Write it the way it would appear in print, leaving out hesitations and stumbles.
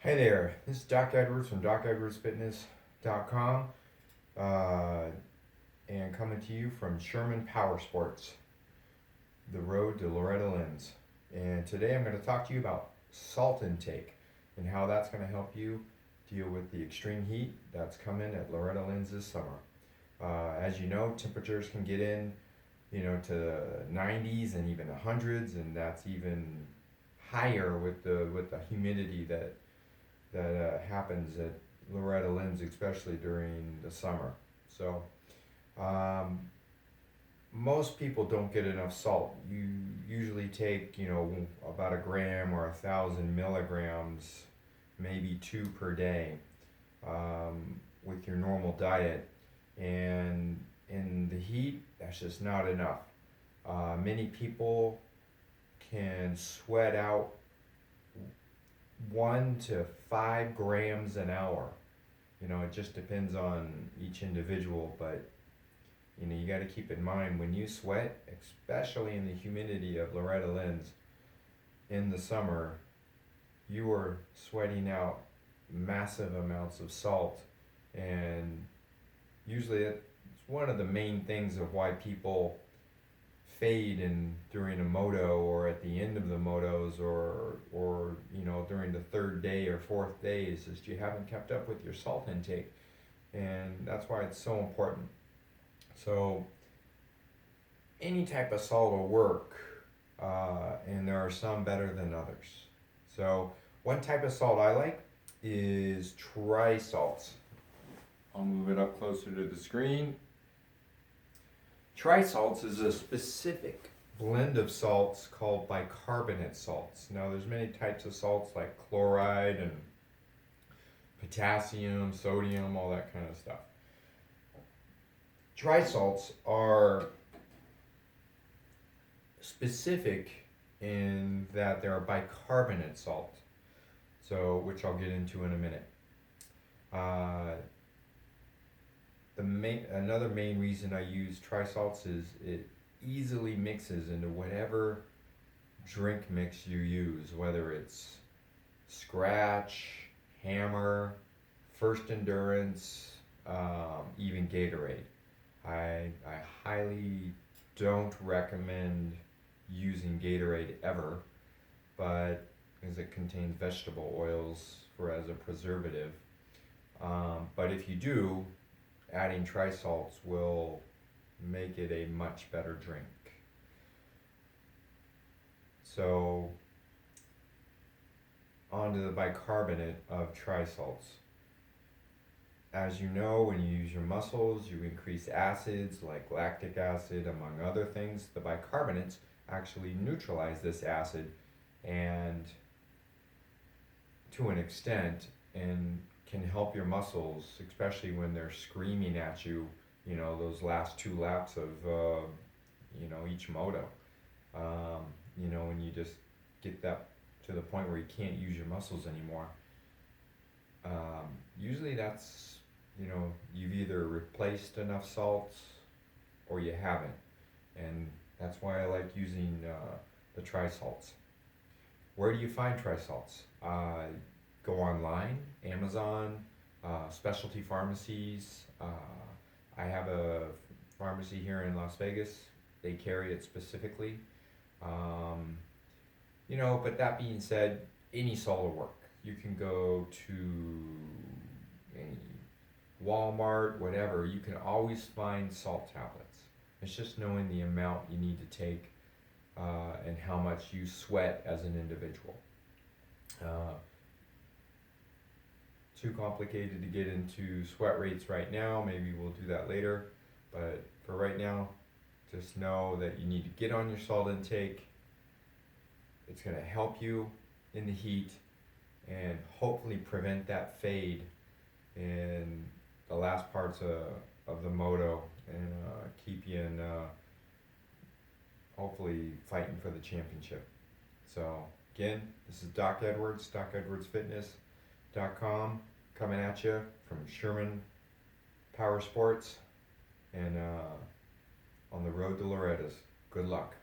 Hey there, this is Doc Edwards from DocEdwardsFitness.com and coming to you from Sherman Powersports, the road to Loretta Lynn's. And today I'm going to talk to you about salt intake and how that's going to help you deal with the extreme heat that's coming at Loretta Lynn's this summer. As you know, temperatures can get in, to the 90s and even the hundreds, and that's even higher with the humidity that happens at Loretta Lynn's, especially during the summer. So, most people don't get enough salt. You usually take, about a gram or 1,000 milligrams, maybe 2 per day, with your normal diet. And in the heat, that's just not enough. Many people can sweat out 1 to 5 grams an hour. It just depends on each individual, but you got to keep in mind when you sweat, especially in the humidity of Loretta Lynn's in the summer, you are sweating out massive amounts of salt, and usually it's one of the main things of why people fade during a moto or at the end of the motos or during the third day or fourth days is you haven't kept up with your salt intake, and that's why it's so important. So any type of salt will work, and there are some better than others. So one type of salt I like is tri-salts. I'll move it up closer to the screen. Tri-salts is a specific blend of salts called bicarbonate salts. Now there's many types of salts like chloride and potassium, sodium, all that kind of stuff. Tri-salts are specific in that they're a bicarbonate salt, which I'll get into in a minute. Another main reason I use tri-salts is it easily mixes into whatever drink mix you use, whether it's Scratch, Hammer, First Endurance, even Gatorade. I highly don't recommend using Gatorade ever, but because it contains vegetable oils as a preservative. But if you do, adding tri-salts will make it a much better drink. So, onto the bicarbonate of tri-salts. As you know, when you use your muscles, you increase acids like lactic acid, among other things. The bicarbonates actually neutralize this acid, and to an extent, and can help your muscles, especially when they're screaming at you, those last 2 laps of, each moto. When you just get that to the point where you can't use your muscles anymore. Usually that's, you've either replaced enough salts or you haven't. And that's why I like using the tri-salts. Where do you find tri-salts? Go online, Amazon, specialty pharmacies. I have a pharmacy here in Las Vegas. They carry it specifically. But that being said, any salt will work. You can go to any Walmart, whatever. You can always find salt tablets. It's just knowing the amount you need to take and how much you sweat as an individual. Too complicated to get into sweat rates right now. Maybe we'll do that later. But for right now, just know that you need to get on your salt intake. It's going to help you in the heat and hopefully prevent that fade in the last parts of the moto and keep you in hopefully fighting for the championship. So again, this is Doc Edwards, DocEdwardsFitness.com, coming at you from Sherman Powersports and on the road to Loretta's. Good luck.